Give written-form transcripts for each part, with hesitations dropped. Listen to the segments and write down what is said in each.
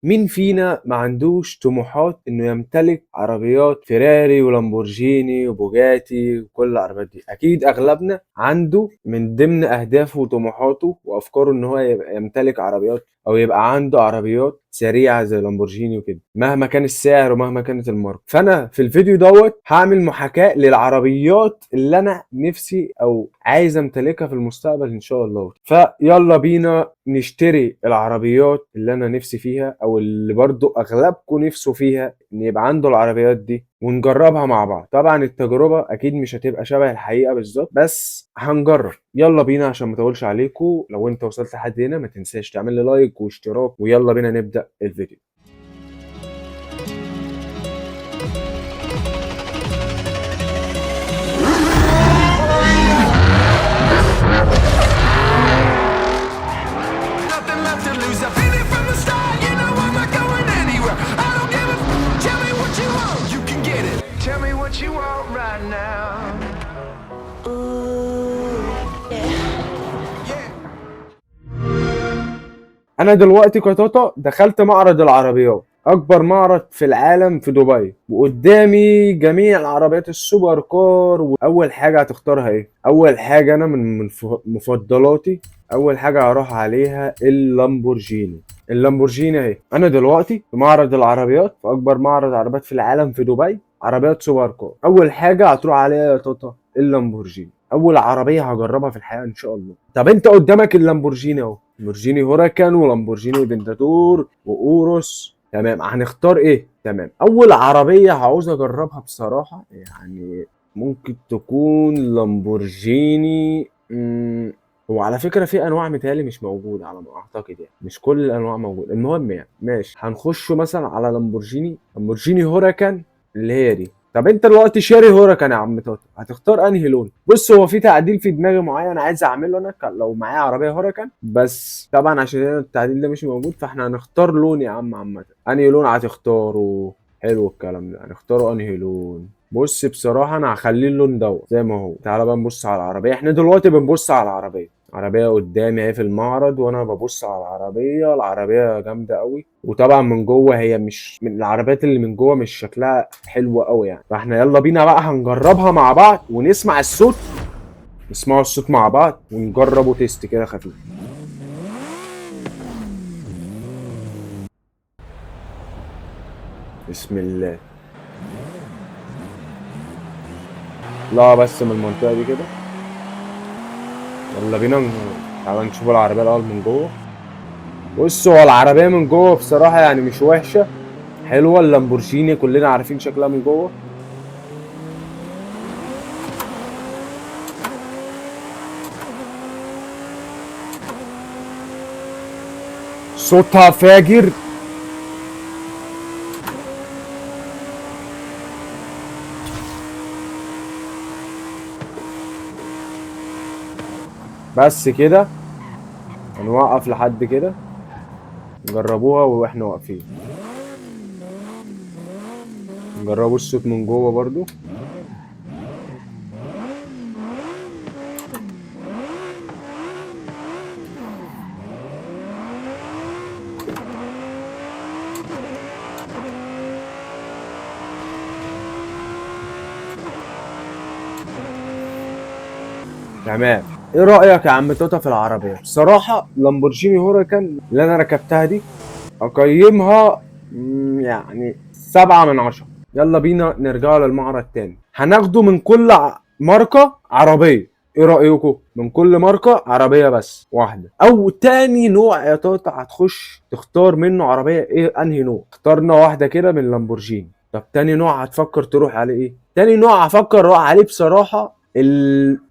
مين فينا ما عندوش طموحات انه يمتلك عربيات فيراري ولامبورجيني وبوجاتي وكل العربيات دي؟ اكيد اغلبنا عنده من ضمن اهدافه وطموحاته وافكاره ان هو يبقى يمتلك عربيات او يبقى عنده عربيات سريعه زي لامبورجيني وكده، مهما كان السعر ومهما كانت الماركه. فانا في الفيديو دوت هعمل محاكاه للعربيات اللي انا نفسي او عايز امتلكها في المستقبل ان شاء الله. فيلا بينا نشتري العربيات اللي انا نفسي فيها او اللي برضو اغلبكم نفسه فيها ان يبقى عنده العربيات دي، ونجربها مع بعض. طبعا التجربة اكيد مش هتبقى شبه الحقيقة بالظبط، بس هنجرب. يلا بينا عشان ما اطولش عليكم. لو انت وصلت لحد هنا ما تنساش تعمل لي لايك واشتراك، ويلا بينا نبدأ الفيديو. Nothing left to lose. I feel it from the start. You know I'm not going anywhere. I don't give a tell me what you want. You can get it. Tell me what you want right now. انا دلوقتي كتوتا دخلت معرض العربيات، اكبر معرض في العالم في دبي، وقدامي جميع العربيات السوبر كار. واول حاجه هتختارها ايه؟ اول حاجه انا من مفضلاتي، اول حاجه هروح عليها اللامبورجيني. اللامبورجيني اهي. انا دلوقتي في معرض العربيات، في اكبر معرض عربيات في العالم في دبي، عربيات سوبر كار. اول حاجه هتروح عليها يا توتا اللامبورجيني، اول عربيه هجربها في الحياه ان شاء الله. طب انت قدامك اللامبورجيني اهو، لامبورجيني هوراكان ولامبورجيني فينتاتور واوروس. تمام، هنختار ايه؟ تمام، اول عربيه عاوز اجربها بصراحه يعني ممكن تكون لامبورجيني. هو على فكره في انواع متهيألي مش موجوده على ما اعتقد، يعني مش كل الانواع موجوده. المهم يعني ماشي، هنخش مثلا على لامبورجيني هوراكان اللي هي دي. طب انت دلوقتي شاري هوراكان يا عم توتا، هتختار انهي لون؟ بص، هو في تعديل في دماغي معين عايز اعمله انا لو معايا عربيه هوراكان، بس طبعا عشان هنا التعديل ده مش موجود، فاحنا هنختار لون يا عم. عامه انهي لون هتختاره؟ حلو الكلام ده، هنختاره انهي لون؟ بص بصراحه انا هخليه اللون دوت زي ما هو. تعالى بقى نبص على العربيه. احنا دلوقتي بنبص على العربيه، عربية قدامي اهي في المعرض، وانا ببص على العربية جامدة قوي. وطبعا من جوه هي مش من العربيات اللي من جوه مش شكلها حلو قوي يعني. فاحنا يلا بينا بقى هنجربها مع بعض ونسمع الصوت، نسمعوا الصوت مع بعض ونجربوا تيست كده خفيف. بسم الله. لا بس من المنطقة دي كده. يلا بينا تعالى نشوف العربية الأول من جوه. بص، هو العربية من جوه بصراحة يعني مش وحشة، حلوة. اللامبورجيني كلنا عارفين شكلها من جوه. صوتها فاجر. بس كده هنوقف لحد كده، نجربوها واحنا واقفين. نجربوا الصوت من جوه برضو. تمام، ايه رأيك يا عم توتا في العربية؟ بصراحة لامبورجيني هوراكان اللي انا ركبتها دي اقيمها يعني 7 من 10. يلا بينا نرجع للمعرض تاني. هناخده من كل ماركة عربية. ايه رأيكم؟ من كل ماركة عربية بس واحدة. او تاني نوع يا توتا هتخش تختار منه عربية ايه؟ انهي نوع؟ اخترنا واحدة كده من لامبورجيني. طب تاني نوع هتفكر تروح عليه ايه؟ تاني نوع هفكر اروح عليه بصراحة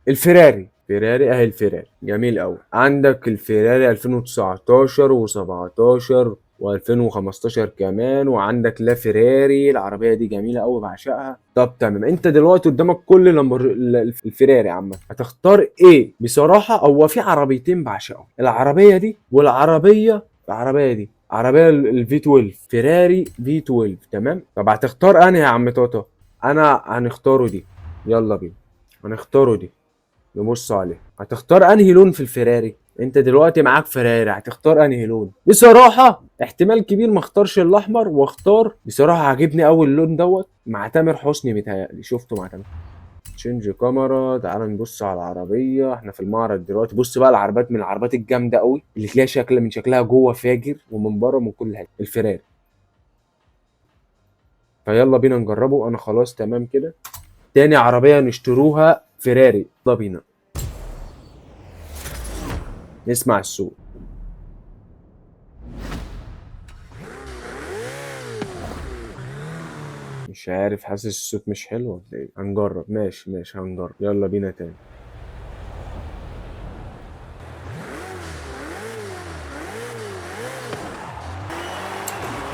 الفيراري. فيراري اهي، الفيراري جميل قوي. عندك الفيراري 2019 و17 و2015 كمان. وعندك لا فيراري، العربيه دي جميله قوي بعشقها. طب تمام، انت دلوقتي قدامك كل الفيراري عامه، هتختار ايه؟ بصراحه هو في عربيتين بعشقهم، العربيه دي العربيه دي عربيه الفي 12، فيراري في 12. تمام، طب هتختار انهي يا عم توتا؟ انا هنختاره دي. يلا بينا هنختاره دي، نبص عليه. هتختار انهي لون في الفيراري؟ انت دلوقتي معاك فيراري، هتختار انهي لون؟ بصراحه احتمال كبير ما اختارش الاحمر، واختار بصراحه عاجبني قوي اللون دوت مع تامر حسني، متهيألي شفته مع تامر. تشينج كاميرا، تعال نبص على العربيه، احنا في المعرض دلوقتي. بص بقى العربيات، من العربيات الجامده قوي اللي تلاقي شكل من شكلها جوه فاجر، ومن بره من كل حاجه، الفيراري. فيلا بينا نجربه، انا خلاص تمام كده. تاني عربيه نشتروها فيراري، يلا بينا نسمع الصوت. مش عارف، حاسس الصوت مش حلو ولا ايه؟ هنجرب، ماشي ماشي هنجرب، يلا بينا تاني.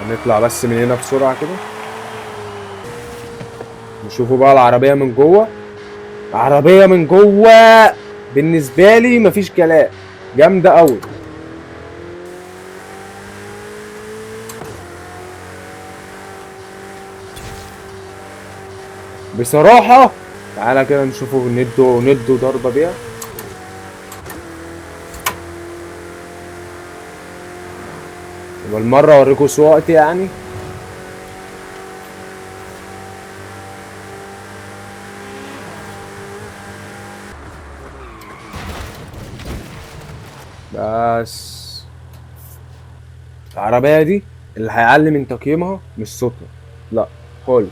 هنطلع بس من هنا بسرعة كده، نشوفوا بقى العربية من جوه. عربية من جوه بالنسبة لي مفيش كلام، جامدة قوي. بصراحة تعالى كده نشوفوا، ندوا ضربة بيها. والمرة اوريكم سواقتي يعني. بس العربية دي اللي هيعلي من تقييمها مش صوتها، لا خالص،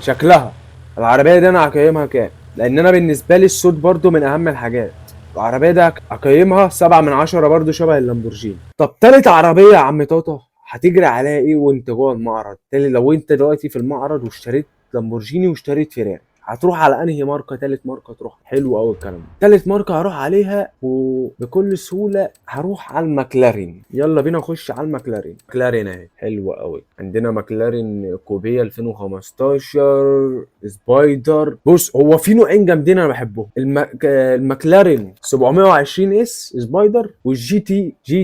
شكلها. العربية دي انا هقيمها كام؟ لان انا بالنسبة لي الصوت برضو من اهم الحاجات. العربية دي هقيمها 7/10 برضو، شبه اللامبورجيني. طب تالت عربية يا عم طاطا هتجري عليها ايه وانت جوه المعرض؟ تالت، لو انت دلوقتي في المعرض واشتريت لامبورجيني واشتريت فيراري، هتروح على انهي ماركه؟ تالت ماركه تروح، حلو قوي الكلام ده. تالت ماركه هروح عليها وبكل سهوله هروح على المكلارين. يلا بينا نخش على المكلارين. مكلارين اهي حلوه قوي، عندنا مكلارين كوبيه 2015 سبايدر. بص هو في نوعين جامدين انا بحبهم، المكلارين 720 اس سبايدر، والجي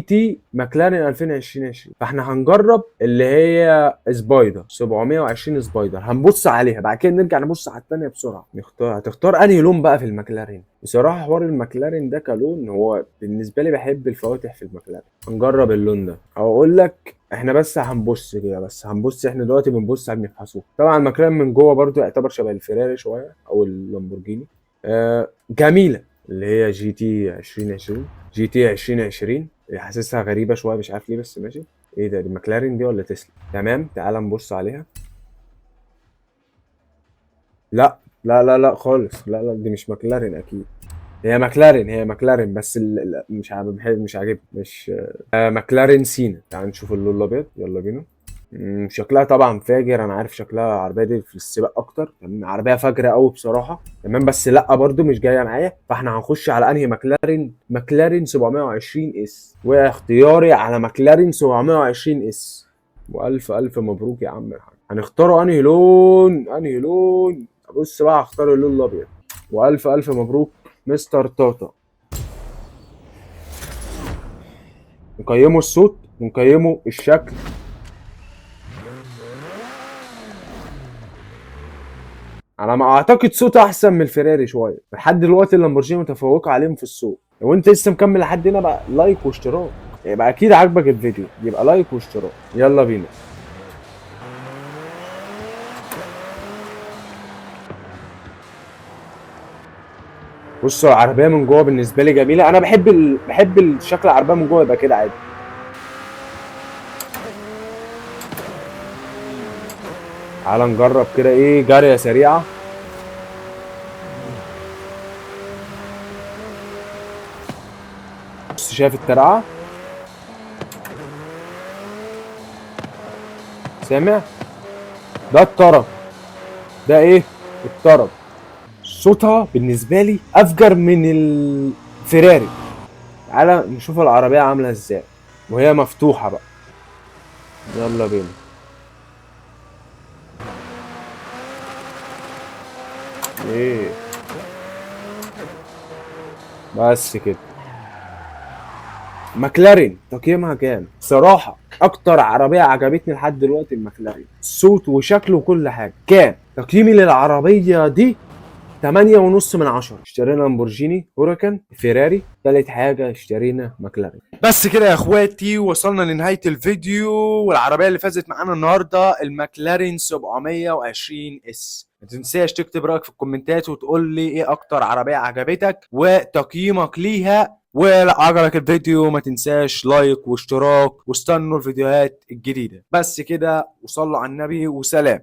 تي مكلارين 2020. فاحنا هنجرب اللي هي سبايدر 720 سبايدر، هنبص عليها بعد كده نرجع نبص على الثانيه بسرعه. هتختار انهي لون بقى في المكلارين؟ بصراحه حوار المكلارين ده كلون، هو بالنسبه لي بحب الفواتح في المكلارين. هنجرب اللون ده او اقول لك احنا بس هنبص كده، بس هنبص، احنا دلوقتي بنبص على بنفحصه. طبعا المكلارين من جوه برضو يعتبر شبه الفيراري شويه او اللامبورجيني. جميله اللي هي جي تي 2020. جي تي 2020 حاسسها غريبه شويه، مش عارف ليه بس ماشي. ايه ده، دي مكلارين دي ولا تسلا؟ تمام تعال نبص عليها. لا لا لا لا خالص، لا لا دي مش مكلارين اكيد. هي مكلارين بس مش مش عاجبني، مش مكلارين سينا. تعال نشوف اللون الابيض، يلا بينا. شكلها طبعا فاجر، انا عارف شكلها العربيه دي في السباق اكتر، تمام، عربيه فاجره قوي بصراحه، تمام، بس لا برضو مش جايه معايا. فاحنا هنخش على انهي مكلارين؟ مكلارين 720 اس، واختياري على مكلارين 720 اس. والف الف مبروك يا عم الحاج. هنختاروا انهي لون؟ انهي لون؟ بص بقى هختار اللون الابيض. والف الف مبروك مستر توتا. نقيموا الصوت ونقيموا الشكل. على ما اعتقد صوت احسن من الفيراري شويه، لحد دلوقتي اللامبورجيني متفوقه عليهم في الصوت. لو انت لسه مكمل لحد هنا بقى لايك واشتراك، يبقى اكيد عاجبك الفيديو، يبقى لايك واشتراك. يلا بينا. بصوا العربيه من جوه بالنسبه لي جميله، انا بحب الشكل العربيه من جوه يبقى كده عادي. تعال نجرب كده، ايه جاريه سريعه. بص شايف الترعه؟ سامع؟ ده الطرب، ده ايه؟ الطرب. صوتها بالنسبه لي افجر من الفيراري. تعالى نشوف العربيه عامله ازاي وهي مفتوحه بقى. يلا بينا. ايه بس كده. مكلارين تقييمها كام؟ صراحة أكتر عربية عجبتني لحد دلوقتي المكلارين، صوت وشكل وكل حاجة. كام تقييمي للعربية دي؟ 8.5 من 10. اشترينا لامبورجيني هوراكان فيراري. تالت حاجة اشترينا ماكلارين. بس كده يا اخواتي وصلنا لنهاية الفيديو. والعربية اللي فازت معانا النهاردة الماكلارين 720 اس. ما تنساش تكتب رايك في الكومنتات وتقول لي ايه اكتر عربية عجبتك وتقييمك ليها. ولو عجبك الفيديو ما تنساش لايك واشتراك واستنوا الفيديوهات الجديدة. بس كده وصلوا على النبي وسلام.